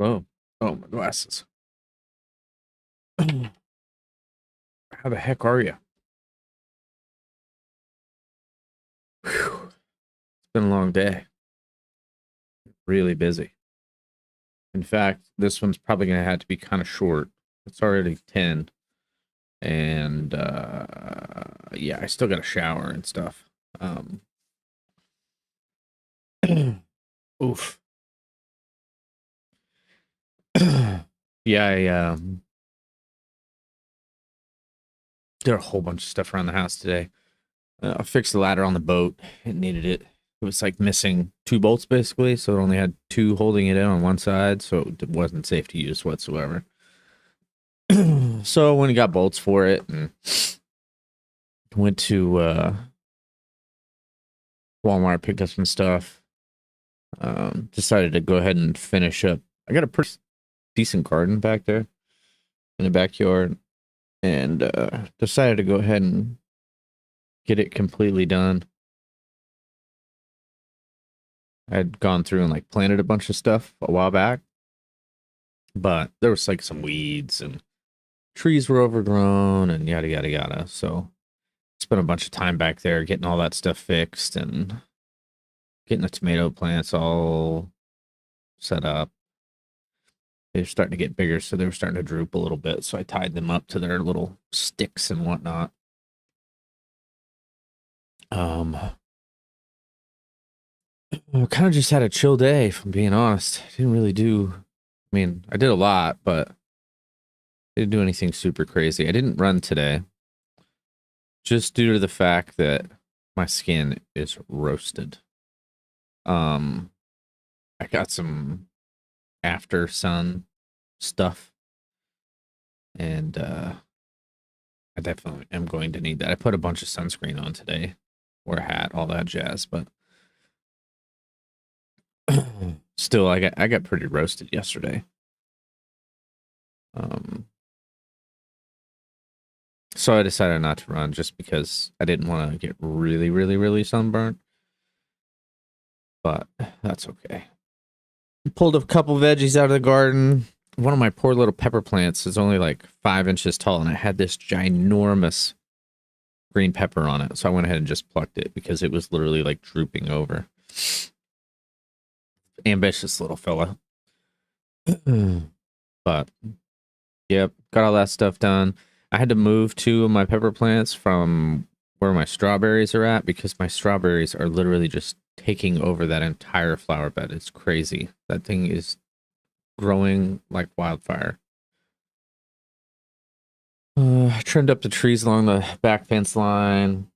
Oh, oh, my glasses. How the heck are you? Whew. It's been a long day. Really busy. In fact, this one's probably going to have to be kind of short. It's already 10. And yeah, I still got to shower and stuff. Um, oof. Yeah, I did a whole bunch of stuff around the house today. I fixed the ladder on the boat. It needed it. It was like missing two bolts basically, so it only had two holding it in on one side, so it wasn't safe to use whatsoever. So when he got bolts for it and went to Walmart, picked up some stuff, decided to go ahead and finish up. I got a pretty decent garden back there in the backyard, and decided to go ahead and get it completely done. I had gone through and like planted a bunch of stuff a while back, but there was like some weeds and trees were overgrown and yada yada yada. So spent a bunch of time back there getting all that stuff fixed and getting the tomato plants all set up. They're starting to get bigger, so they were starting to droop a little bit. So I tied them up to their little sticks and whatnot. I kind of just had a chill day, if I'm being honest. Didn't really do. I mean, I did a lot, but didn't do anything super crazy. I didn't run today, just due to the fact that my skin is roasted. Um, I got some after sun stuff, and I definitely am going to need that. I put a bunch of sunscreen on today, wore a hat, all that jazz, but still, I got pretty roasted yesterday. Um, so I decided not to run just because I didn't want to get really, really, really sunburnt. But that's okay. Pulled a couple veggies out of the garden. One of my poor little pepper plants is only like 5 inches tall, and I had this ginormous green pepper on it. So I went ahead and just plucked it because it was literally like drooping over. Ambitious little fella. But yep, got all that stuff done. I had to move two of my pepper plants from where my strawberries are at because my strawberries are literally just taking over that entire flower bed. It's crazy. That thing is growing like wildfire. I trimmed up the trees along the back fence line.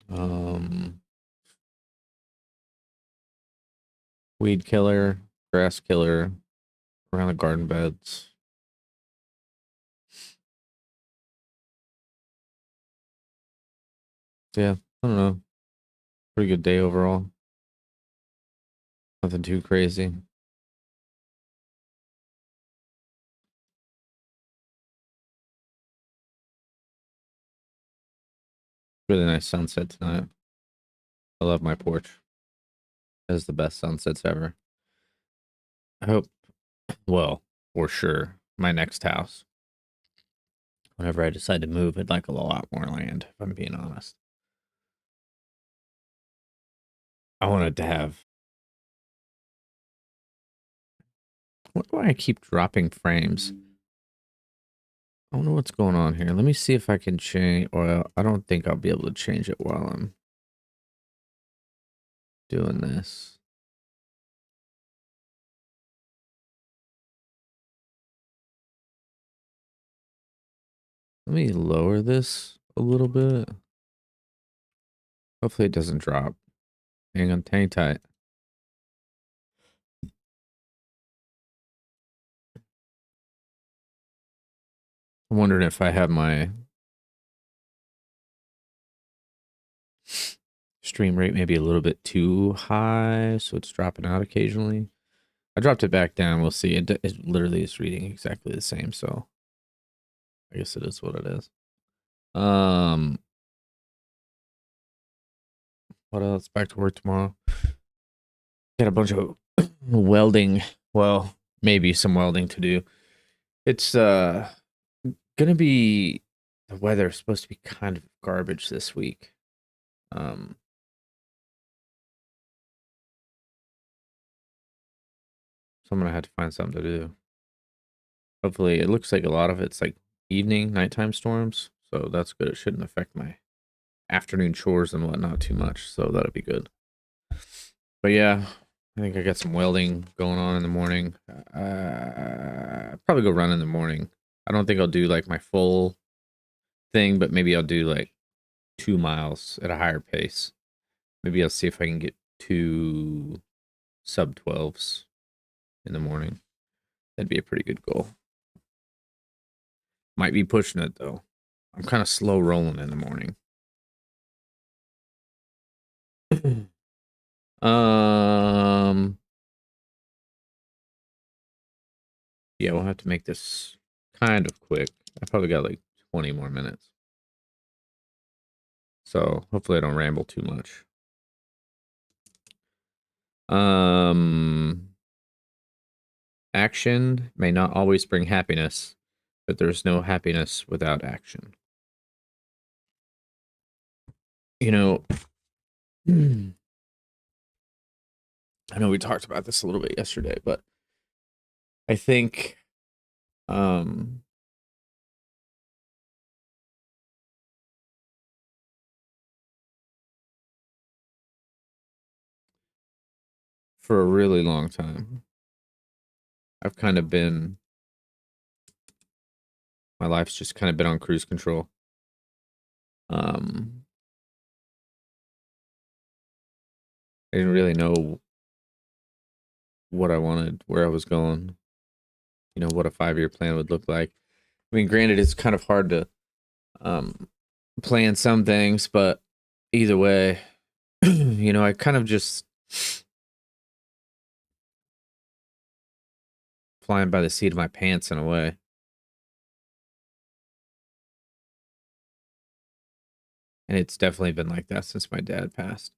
Um, Weed killer, grass killer around the garden beds. So yeah, I don't know. Pretty good day overall. Nothing too crazy. Really nice sunset tonight. I love my porch. It has the best sunsets ever. I hope, well, for sure, my next house. Whenever I decide to move, I'd like a lot more land, if I'm being honest. I wanted to have. Why do I keep dropping frames? I don't know what's going on here. Let me see if I can change. Well, I don't think I'll be able to change it while I'm doing this. Let me lower this a little bit. Hopefully it doesn't drop. Hang on, hang tight. I'm wondering if I have my stream rate maybe a little bit too high, so it's dropping out occasionally. I dropped it back down. We'll see. It literally is reading exactly the same, so I guess it is what it is. What else? Back to work tomorrow. Got a bunch of welding. Well, maybe some welding to do. It's gonna be the weather's supposed to be kind of garbage this week. Um, so I'm gonna have to find something to do. Hopefully, it looks like a lot of it's like evening, nighttime storms, so that's good. It shouldn't affect my afternoon chores and whatnot too much, so that'll be good. But yeah, I think I got some welding going on in the morning. Probably go run in the morning. I don't think I'll do like my full thing, but maybe I'll do like 2 miles at a higher pace. Maybe I'll see if I can get 2 sub-12s in the morning. That'd be a pretty good goal. Might be pushing it though. I'm kind of slow rolling in the morning. um, yeah, we'll have to make this kind of quick. I probably got like 20 more minutes. So hopefully I don't ramble too much. Action may not always bring happiness, but there's no happiness without action. You know, I know we talked about this a little bit yesterday, but I think um for a really long time I've kind of been my life's just kind of been on cruise control. Um I didn't really know what I wanted, where I was going, what a 5-year plan would look like. I mean, granted it's kind of hard to um plan some things, but either way, I kind of just flying by the seat of my pants in a way. And it's definitely been like that since my dad passed.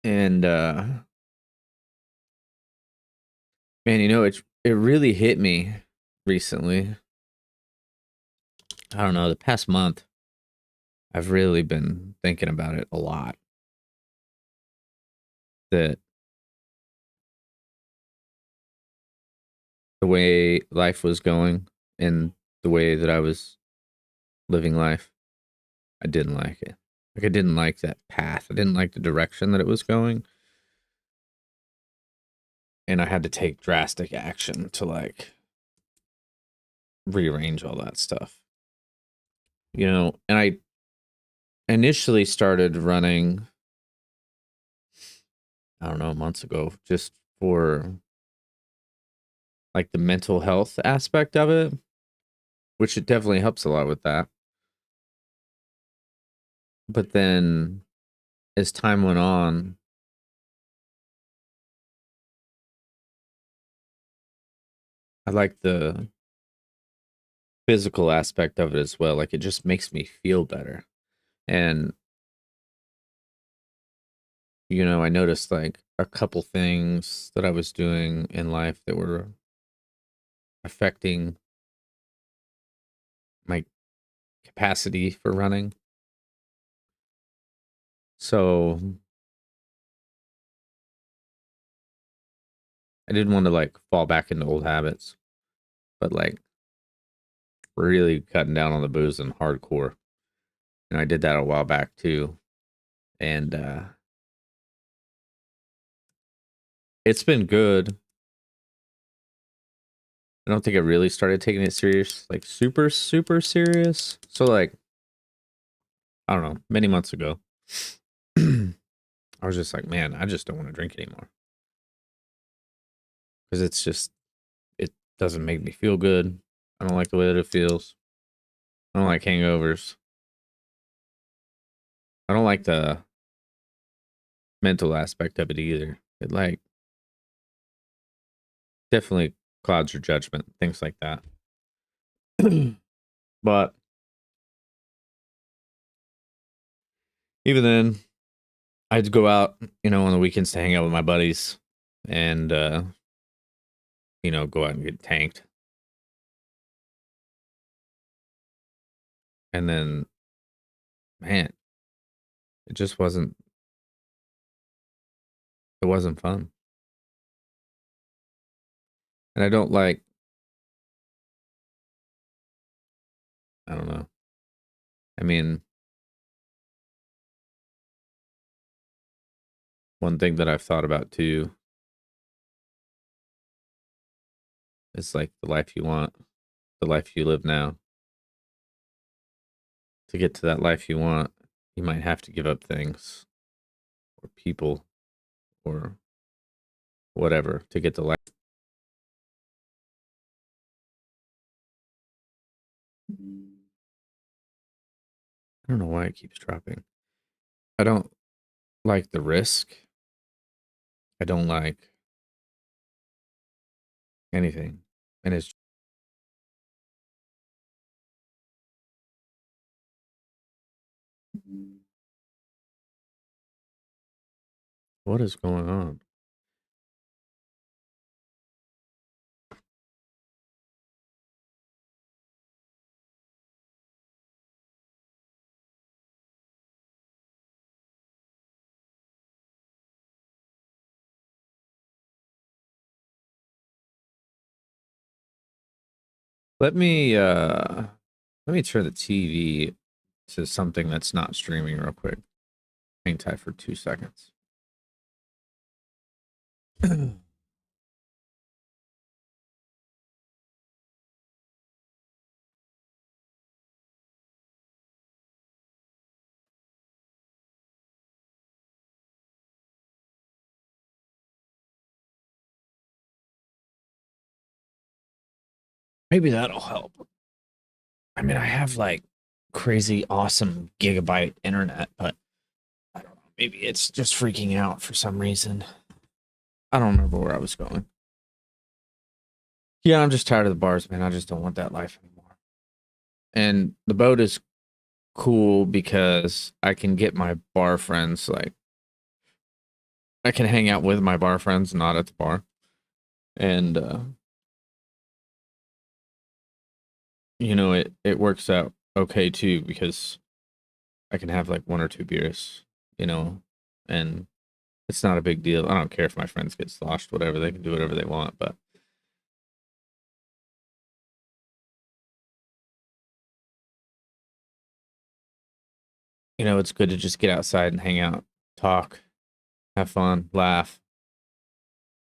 And man, it really hit me recently. I don't know, the past month I've really been thinking about it a lot. That the way life was going and the way that I was living life, I didn't like it. Like I didn't like that path. I didn't like the direction that it was going. And I had to take drastic action to like rearrange all that stuff. And I initially started running, I don't know, months ago, just for like the mental health aspect of it, which it definitely helps a lot with that. But then as time went on, I like the physical aspect of it as well. Like it just makes me feel better. And, I noticed like a couple things that I was doing in life that were affecting my capacity for running. So I didn't want to like fall back into old habits, but like really cutting down on the booze and hardcore. And I did that a while back too. And it's been good. I don't think I really started taking it serious, like super, super serious. So like, I don't know, many months ago, I was just like, man, I just don't want to drink anymore. Because it doesn't make me feel good. I don't like the way that it feels. I don't like hangovers. I don't like the mental aspect of it either. It like definitely clouds your judgment, things like that. But even then, I'd go out, on the weekends to hang out with my buddies and go out and get tanked. And then man, it just wasn't fun. And I don't like, I don't know. I mean, one thing that I've thought about too is like the life you want, the life you live now. To get to that life you want, you might have to give up things or people or whatever to get the life. I don't know why it keeps dropping. I don't like the risk. I don't like anything. And it's what is going on? Let me turn the TV to something that's not streaming real quick. Hang tight for 2 seconds. Maybe that'll help. I mean, I have like crazy awesome gigabyte internet, but I don't know. Maybe it's just freaking out for some reason. I don't remember where I was going. Yeah, I'm just tired of the bars, man. I just don't want that life anymore. And the boat is cool because I can get my bar friends, like I can hang out with my bar friends, not at the bar. And it works out okay too because I can have like 1 or 2 beers, and it's not a big deal. I don't care if my friends get sloshed, whatever. They can do whatever they want, but it's good to just get outside and hang out, talk, have fun, laugh,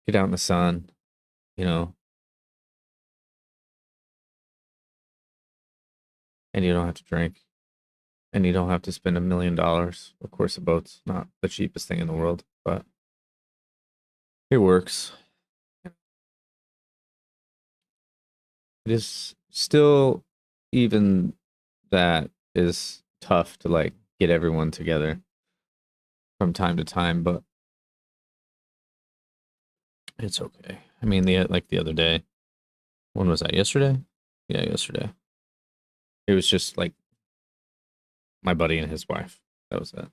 get out in the sun, you know, and you don't have to drink and you don't have to spend $1 million. Of course, a boat's not the cheapest thing in the world, but it works. It is still, even that is tough to like get everyone together from time to time, but it's okay. I mean, the other day, when was that? Yesterday? Yeah, yesterday. It was just like my buddy and his wife. That was it.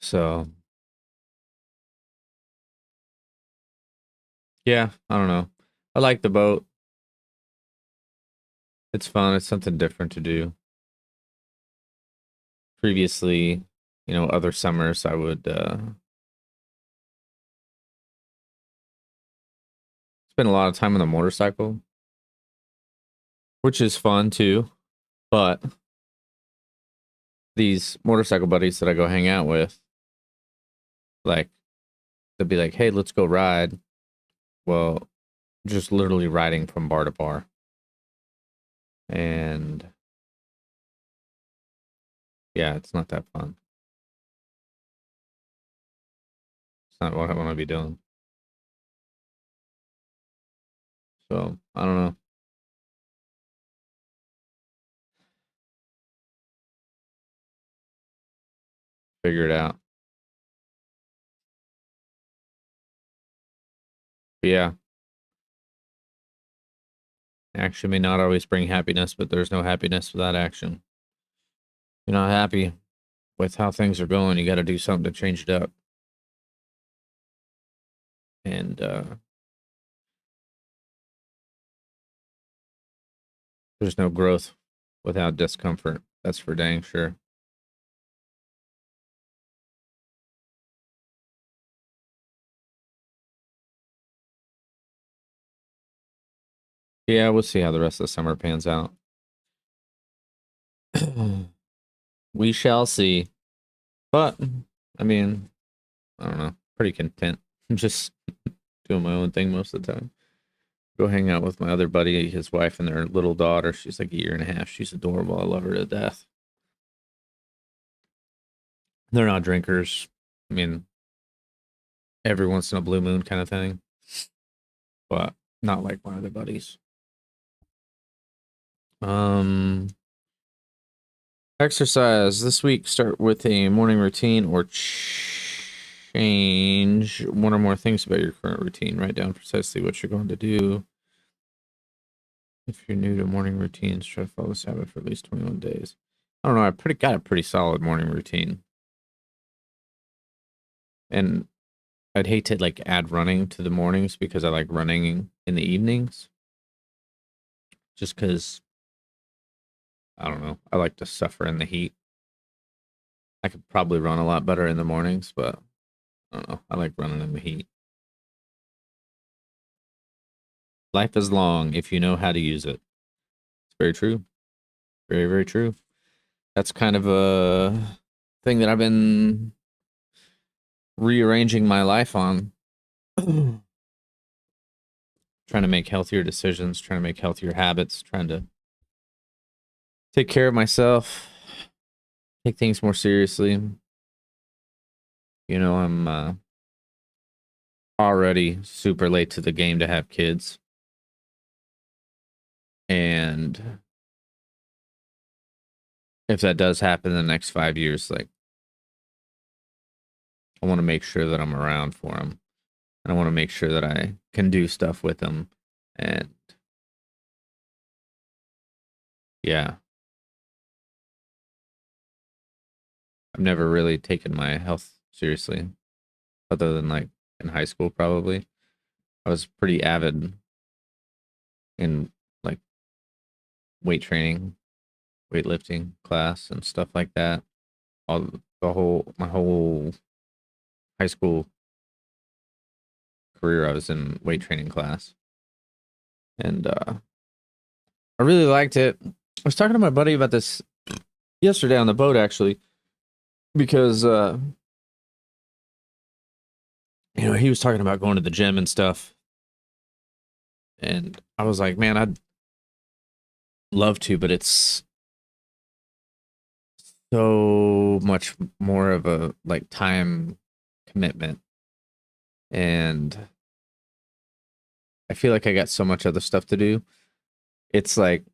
So yeah, I don't know. I like the boat. It's fun. It's something different to do. Previously, other summers I would spend a lot of time on the motorcycle, which is fun too. But these motorcycle buddies that I go hang out with, like, they'll be like, "Hey, let's go ride." Well, just literally riding from bar to bar. And yeah, it's not that fun. It's not what I want to be doing. So I don't know. Figure it out. But yeah, action may not always bring happiness, but there's no happiness without action. You're not happy. with how things are going, you got to do something to change it up. And there's no growth without discomfort. That's for dang sure. Yeah, we'll see how the rest of the summer pans out. We shall see. But I mean, I don't know. Pretty content. I'm just doing my own thing most of the time. Go hang out with my other buddy, his wife, and their little daughter. She's like a year and a half. She's adorable. I love her to death. They're not drinkers. I mean, every once in a blue moon kind of thing, but not like my other buddies. Exercise this week. Start with a morning routine or change one or more things about your current routine. Write down precisely what you're going to do. If you're new to morning routines, try to follow this habit for at least 21 days. I don't know. I got a pretty solid morning routine, and I'd hate to like add running to the mornings because I like running in the evenings. Just because I don't know. I like to suffer in the heat. I could probably run a lot better in the mornings, but I don't know. I like running in the heat. Life is long if you know how to use it. It's very true. Very, very true. That's kind of a thing that I've been rearranging my life on. Trying to make healthier decisions, trying to make healthier habits, trying to take care of myself, take things more seriously. You know, I'm already super late to the game to have kids. And if that does happen in the next 5 years, like, I want to make sure that I'm around for them. And I want to make sure that I can do stuff with them. And yeah, I've never really taken my health seriously, other than like in high school, probably. I was pretty avid in like weight training, weightlifting class, and stuff like that. My whole high school career, I was in weight training class, and I really liked it. I was talking to my buddy about this yesterday on the boat, actually, because he was talking about going to the gym and stuff, and I was like, man, I'd love to, but it's so much more of a like time commitment, and I feel like I got so much other stuff to do. It's like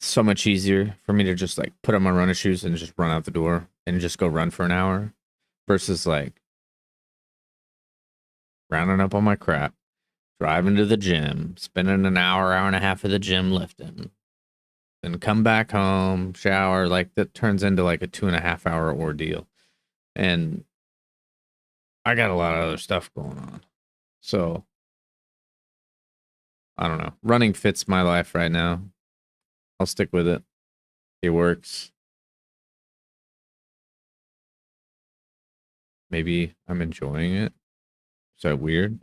so much easier for me to just like put on my running shoes and just run out the door and just go run for an hour versus like rounding up on my crap, driving to the gym, spending an hour, hour and a half at the gym lifting, then come back home, shower. Like that turns into like a 2.5 hour ordeal. And I got a lot of other stuff going on. So I don't know. Running fits my life right now. I'll stick with it. It works. Maybe I'm enjoying it. Is that weird?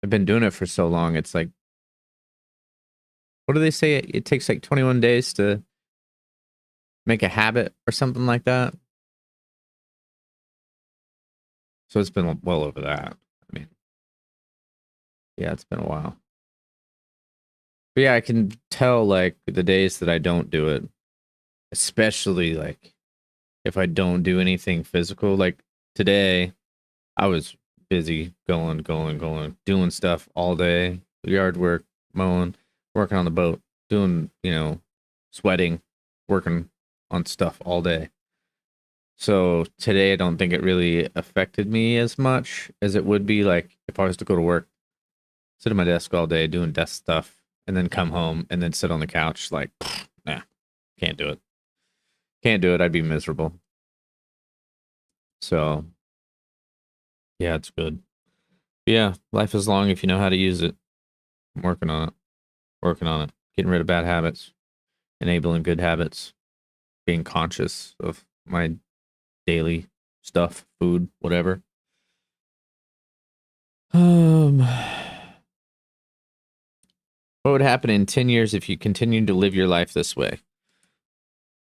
I've been doing it for so long. It's like, what do they say? It takes like 21 days to make a habit or something like that. So it's been well over that. I mean, yeah, it's been a while. But yeah, I can tell like the days that I don't do it, especially like if I don't do anything physical. Like today, I was busy going, doing stuff all day, yard work, mowing, working on the boat, doing, sweating, working on stuff all day. So today, I don't think it really affected me as much as it would be like if I was to go to work, sit at my desk all day doing desk stuff, and then come home and then sit on the couch. Like, nah, can't do it. Can't do it. I'd be miserable. So yeah, it's good. Yeah, life is long if you know how to use it. I'm working on it. Working on it. Getting rid of bad habits, enabling good habits, being conscious of my daily stuff, food, whatever. What would happen in 10 years if you continued to live your life this way?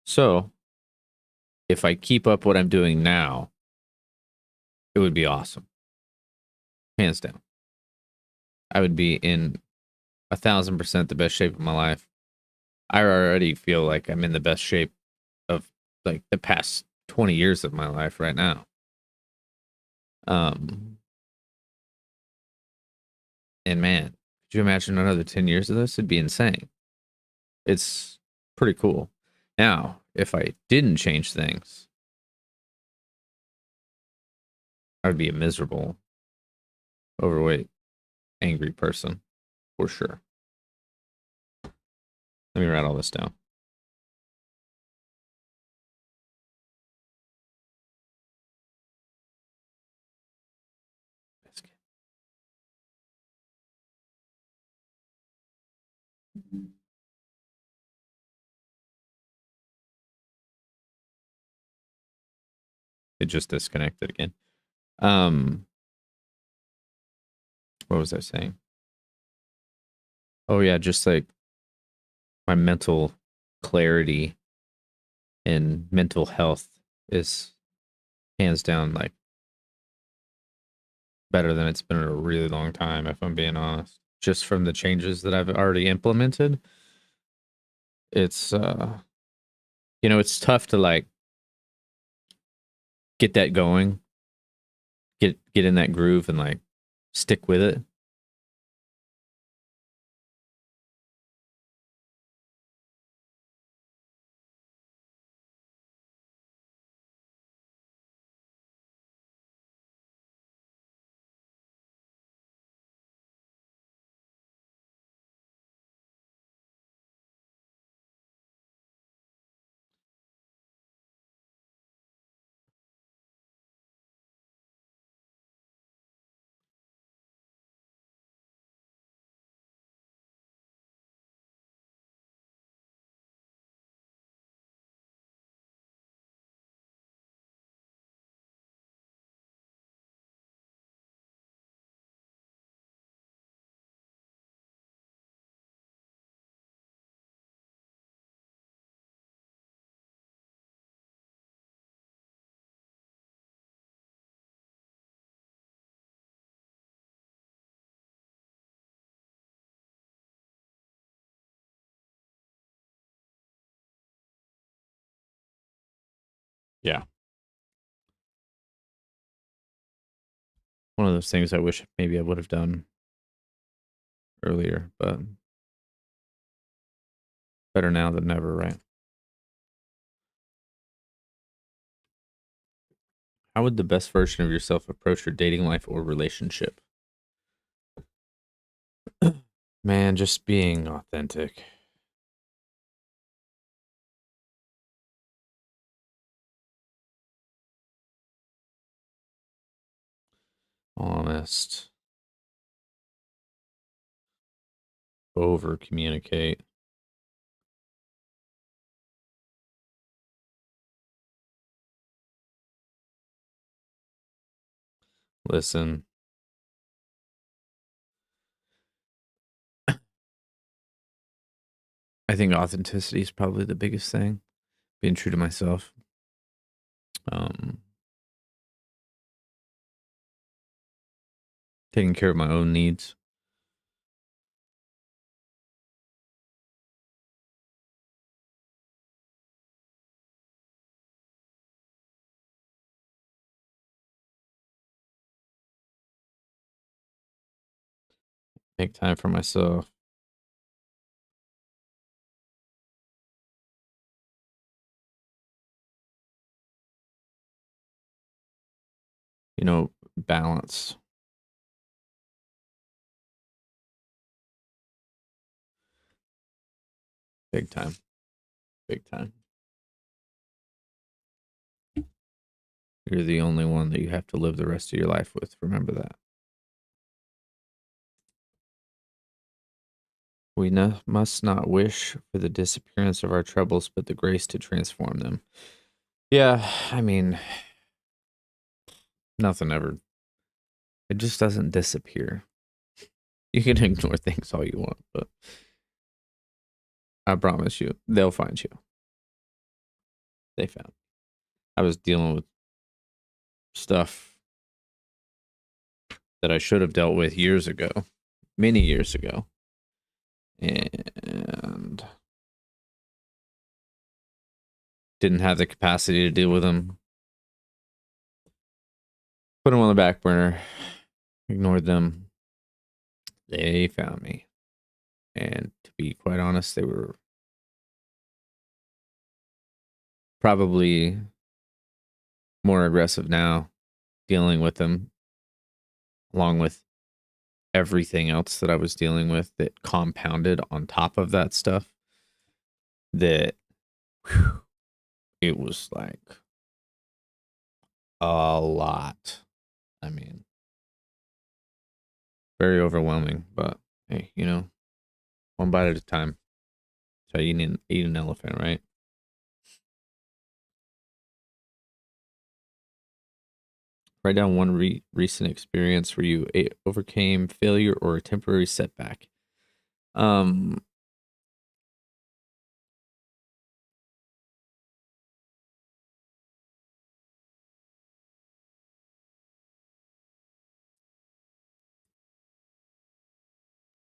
So, if I keep up what I'm doing now, it would be awesome. Hands down. I would be in 1,000% the best shape of my life. I already feel like I'm in the best shape of like the past 20 years of my life right now. Um, and man, could you imagine another 10 years of this? It'd be insane. It's pretty cool. Now, if I didn't change things, I would be a miserable, overweight, angry person for sure. Let me write all this down. It just disconnected again. Um, what was I saying? Oh yeah, just like my mental clarity and mental health is hands down like better than it's been in a really long time, if I'm being honest. Just from the changes that I've already implemented, it's it's tough to like get that going, get in that groove and like stick with it. Yeah. One of those things I wish maybe I would have done earlier, but better now than never, right? How would the best version of yourself approach your dating life or relationship? Man, just being authentic. Honest, over communicate. Listen. I think authenticity is probably the biggest thing. Being true to myself. Um, Taking care of my own needs. Make time for myself. Balance. Big time. Big time. You're the only one that you have to live the rest of your life with. Remember that. We must not wish for the disappearance of our troubles, but the grace to transform them. Yeah, I mean, nothing ever. It just doesn't disappear. You can ignore things all you want, but I promise you, they'll find you. They found. I was dealing with stuff that I should have dealt with years ago, many years ago, and didn't have the capacity to deal with them. Put them on the back burner, ignored them. They found me. And to be quite honest, they were probably more aggressive now dealing with them, along with everything else that I was dealing with that compounded on top of that stuff. That whew, it was like a lot. I mean, very overwhelming, but hey, you know, one bite at a time. So you eat an elephant, right? Write down one recent experience where you overcame failure or a temporary setback. Um,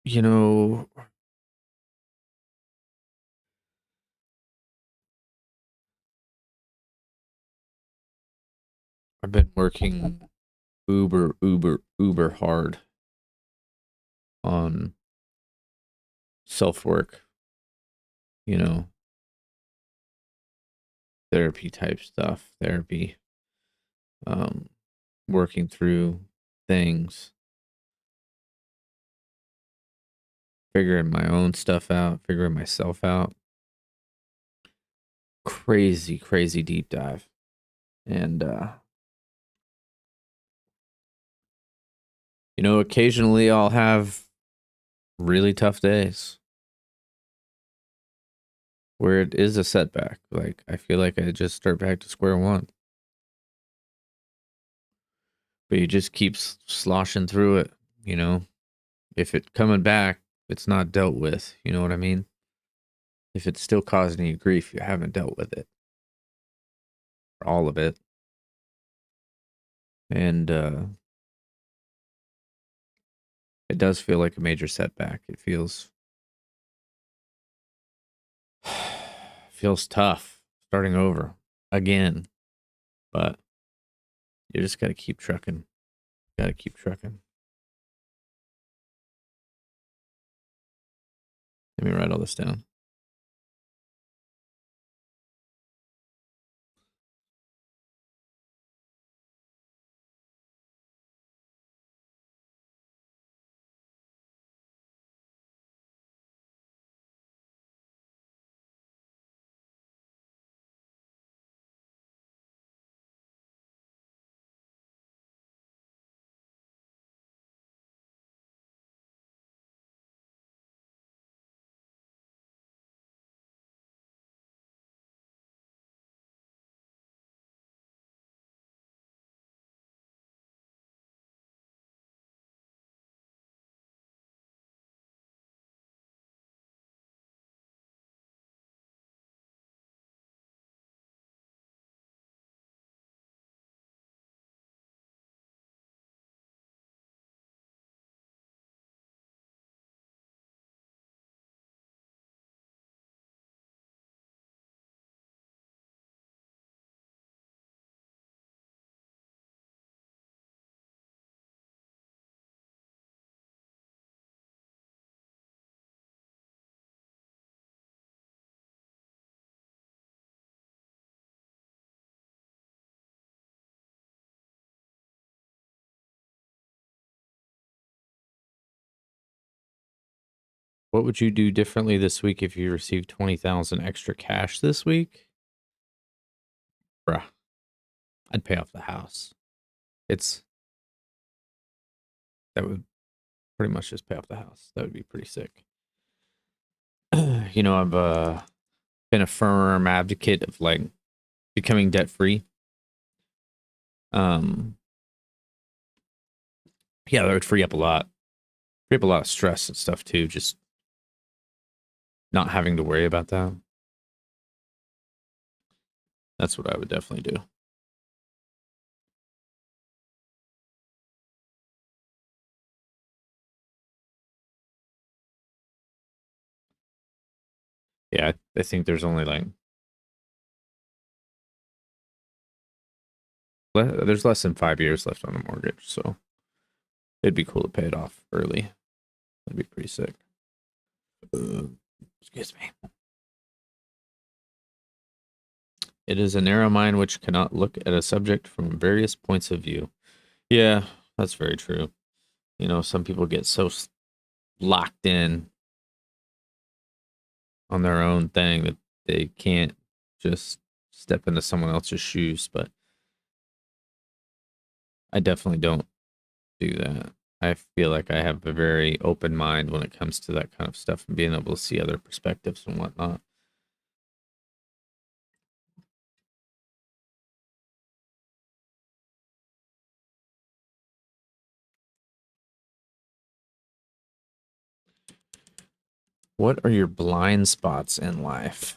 you know, I've been working uber hard on self work, you know, therapy type stuff, therapy, um, working through things, figuring my own stuff out, figuring myself out. Crazy deep dive. And, you know, occasionally I'll have really tough days where it is a setback. Like, I feel like I just start back to square one. But you just keep sloshing through it, you know? If it coming back, it's not dealt with, you know what I mean? If it's still causing you grief, you haven't dealt with it. All of it. And it does feel like a major setback. It feels tough starting over again. But you just got to keep trucking. Got to keep trucking. Let me write all this down. What would you do differently this week if you received 20,000 extra cash this week? Bruh. I'd pay off the house. That would pretty much just pay off the house. That would be pretty sick. I've been a firm advocate of like becoming debt free. Yeah, that would free up a lot. Free up a lot of stress and stuff too. Just not having to worry about that. That's what I would definitely do. Yeah, I think there's only like there's less than 5 years left on the mortgage, so it'd be cool to pay it off early. That'd be pretty sick. Excuse me. It is a narrow mind which cannot look at a subject from various points of view. Yeah, that's very true. Some people get so locked in on their own thing that they can't just step into someone else's shoes, but I definitely don't do that. I feel like I have a very open mind when it comes to that kind of stuff and being able to see other perspectives and whatnot. What are your blind spots in life?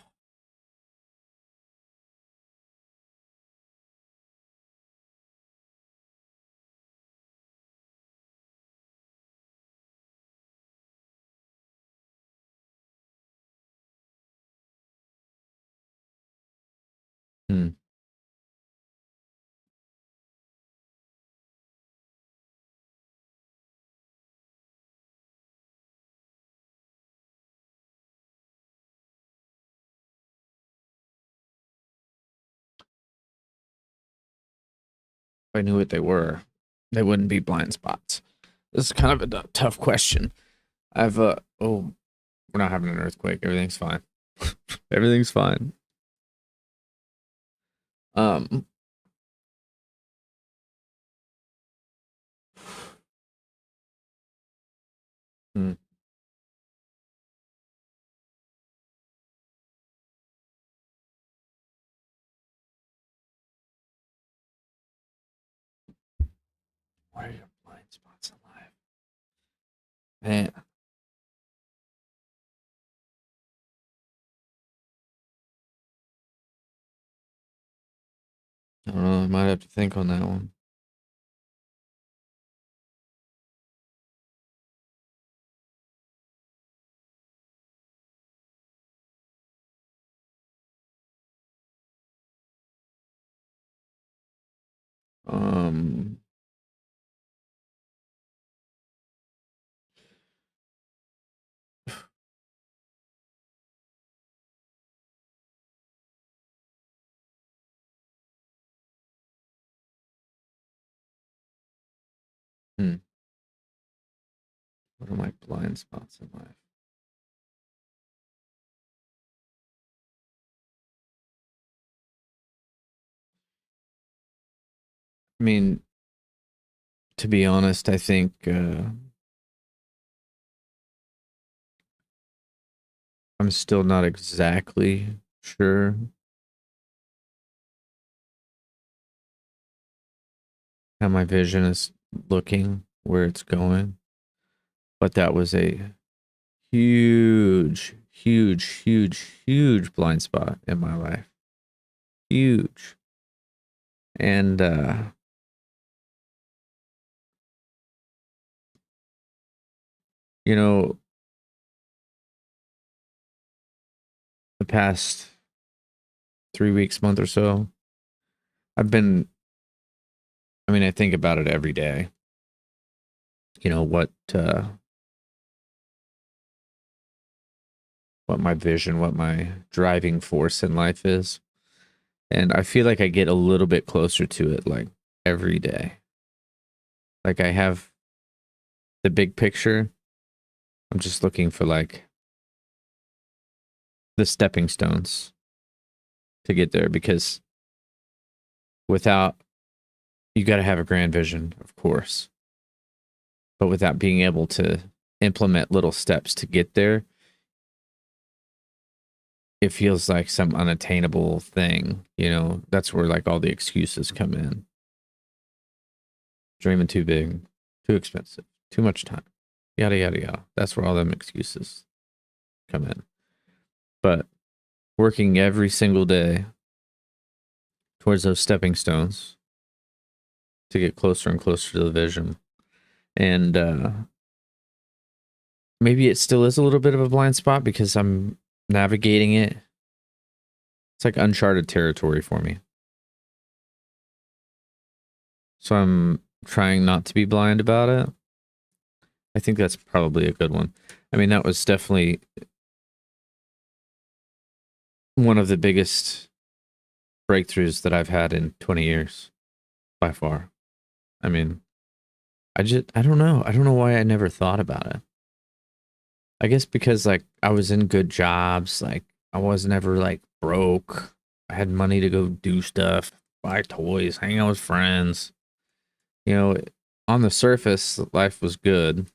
Hmm. If I knew what they were, they wouldn't be blind spots. This is kind of a tough question. Oh, we're not having an earthquake. Everything's fine. Everything's fine. Um, hmm. What are your blind spots in life? Man, I don't know. I might have to think on that one. Um, hmm. What are my blind spots in life? I mean, to be honest, I think I'm still not exactly sure how my vision is looking, where it's going, but that was a huge, huge, huge, huge blind spot in my life. Huge. And you know, the past 3 weeks, month or so, I've been I think about it every day. What my vision, what my driving force in life is. And I feel like I get a little bit closer to it like every day. Like I have the big picture. I'm just looking for like the stepping stones to get there because without you got to have a grand vision, of course. But without being able to implement little steps to get there, it feels like some unattainable thing. You know, that's where like all the excuses come in. Dreaming too big, too expensive, too much time, yada, yada, yada. That's where all them excuses come in. But working every single day towards those stepping stones to get closer and closer to the vision. And maybe it still is a little bit of a blind spot because I'm navigating it. It's like uncharted territory for me. So I'm trying not to be blind about it. I think that's probably a good one. I mean, that was definitely one of the biggest breakthroughs that I've had in 20 years by far. I mean, I don't know. I don't know why I never thought about it. I guess because like I was in good jobs, like I was never like broke. I had money to go do stuff, buy toys, hang out with friends. You know, on the surface, life was good.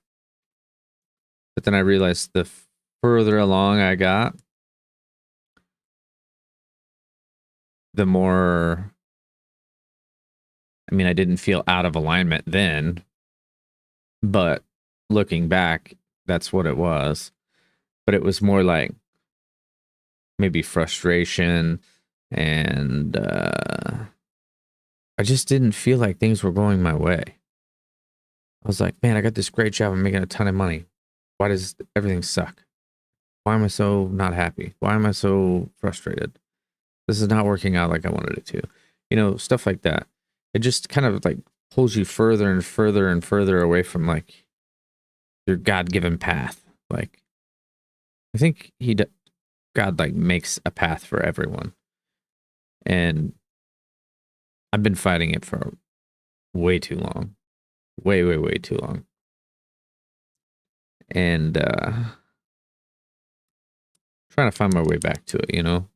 But then I realized the further along I got, the more, I mean, I didn't feel out of alignment then, but looking back, that's what it was. But it was more like maybe frustration and I just didn't feel like things were going my way. I was like, man, I got this great job. I'm making a ton of money. Why does everything suck? Why am I so not happy? Why am I so frustrated? This is not working out like I wanted it to. You know, stuff like that. It just kind of like pulls you further and further and further away from like your God-given path. Like, I think God like makes a path for everyone. And I've been fighting it for way too long. Way, way, way too long. And trying to find my way back to it, you know?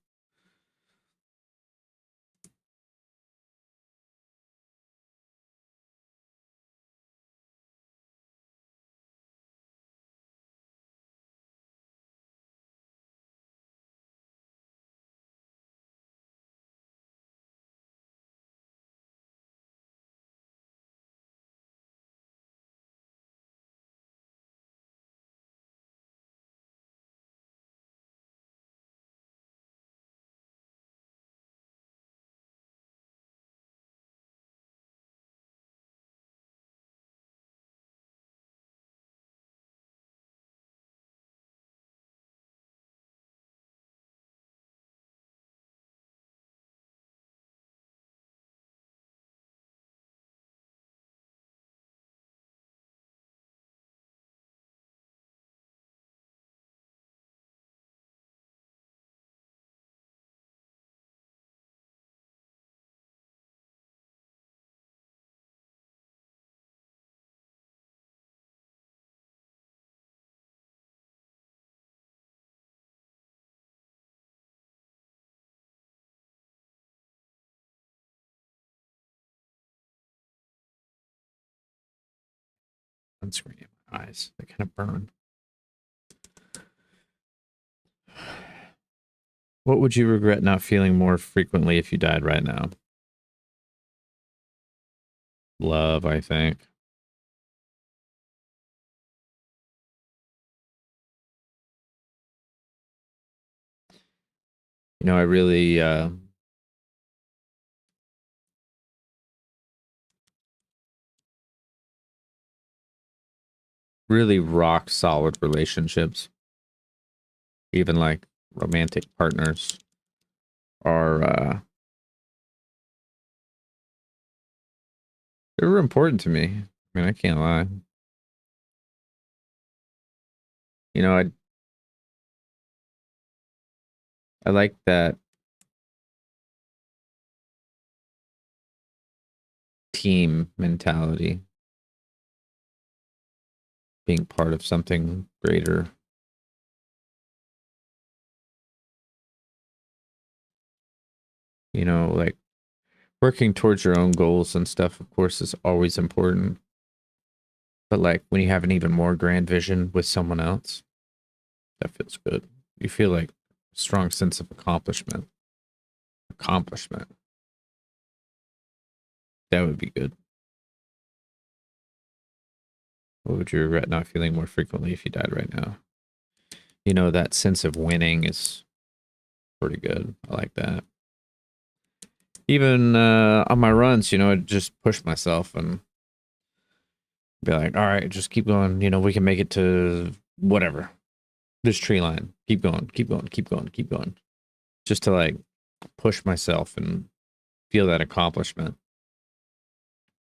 Sunscreen in my eyes. They kind of burn. What would you regret not feeling more frequently if you died right now? Love, I think. You know, I really really rock solid relationships, even like romantic partners, are they were important to me. I mean, I can't lie. You know, I like that team mentality, being part of something greater. You know, like Working towards your own goals and stuff, of course, is always important. But like when you have an even more grand vision with someone else, that feels good. You feel like a strong sense of accomplishment. Accomplishment. That would be good. What would you regret not feeling more frequently if you died right now? You know, that sense of winning is pretty good. I like that. Even on my runs, you know, I just push myself and be like, all right, just keep going. You know, we can make it to whatever, this tree line. Keep going, keep going, keep going, keep going. Just to like push myself and feel that accomplishment.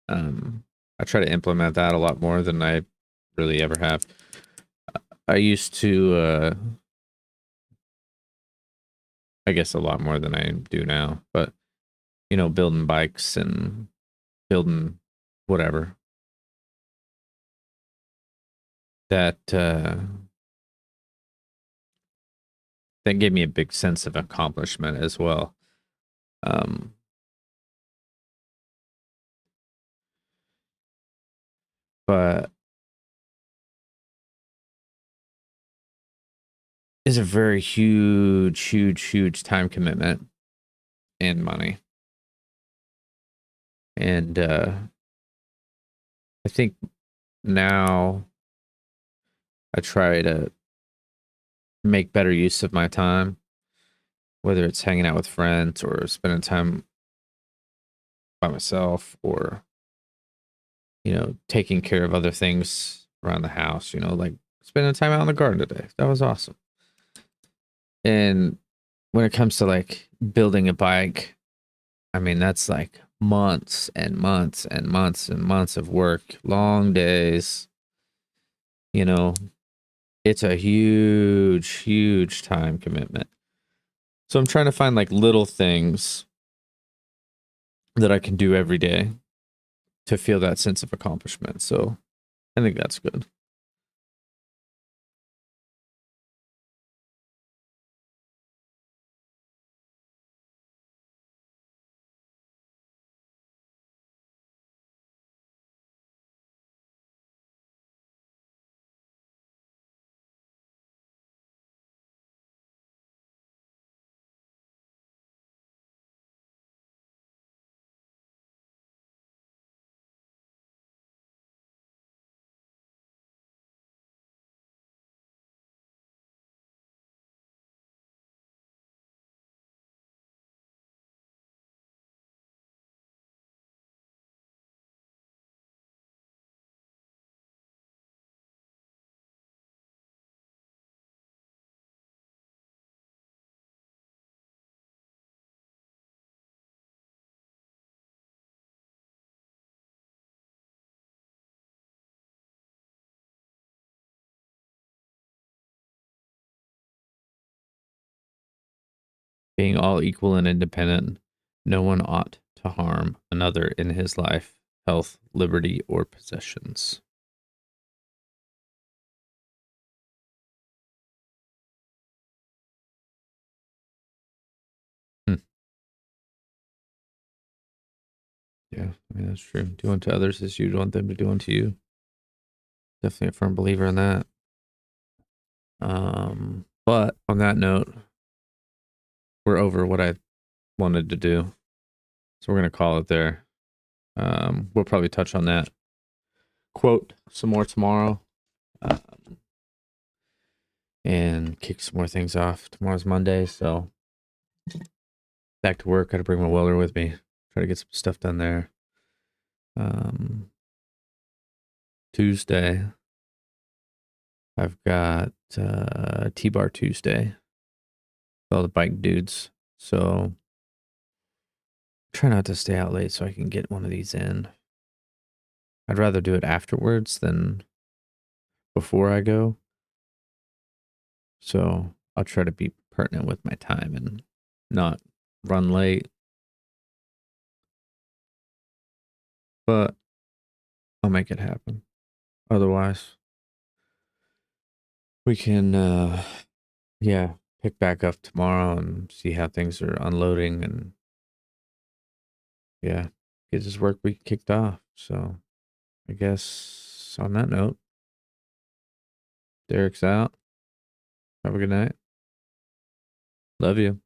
I try to implement that a lot more than I really ever have. I used to, I guess a lot more than I do now, but you know, building bikes and building whatever that, that gave me a big sense of accomplishment as well. Um, but it's a very huge, huge, huge time commitment and money. And I think now I try to make better use of my time, whether it's hanging out with friends or spending time by myself or, you know, taking care of other things around the house, you know, like spending time out in the garden today. That was awesome. And when it comes to like building a bike, I mean, that's like months and months and months and months of work, long days. You know, it's a huge, huge time commitment. So I'm trying to find like little things that I can do every day to feel that sense of accomplishment. So I think that's good. Being all equal and independent, no one ought to harm another in his life, health, liberty, or possessions. Hmm. Yeah, I mean, that's true. Do unto others as you'd want them to do unto you. Definitely a firm believer in that. But on that note, we're over what I wanted to do. So we're going to call it there. We'll probably touch on that quote some more tomorrow, um, and kick some more things off. Tomorrow's Monday, so back to work. Got to bring my welder with me. Try to get some stuff done there. Um, Tuesday, I've got T-Bar Tuesday. All the bike dudes. So try not to stay out late so I can get one of these in. I'd rather do it afterwards than before I go. So I'll try to be pertinent with my time and not run late. But I'll make it happen. Otherwise, we can yeah, pick back up tomorrow and see how things are unloading and yeah, get his work week kicked off. So I guess on that note, Derek's out. Have a good night. Love you.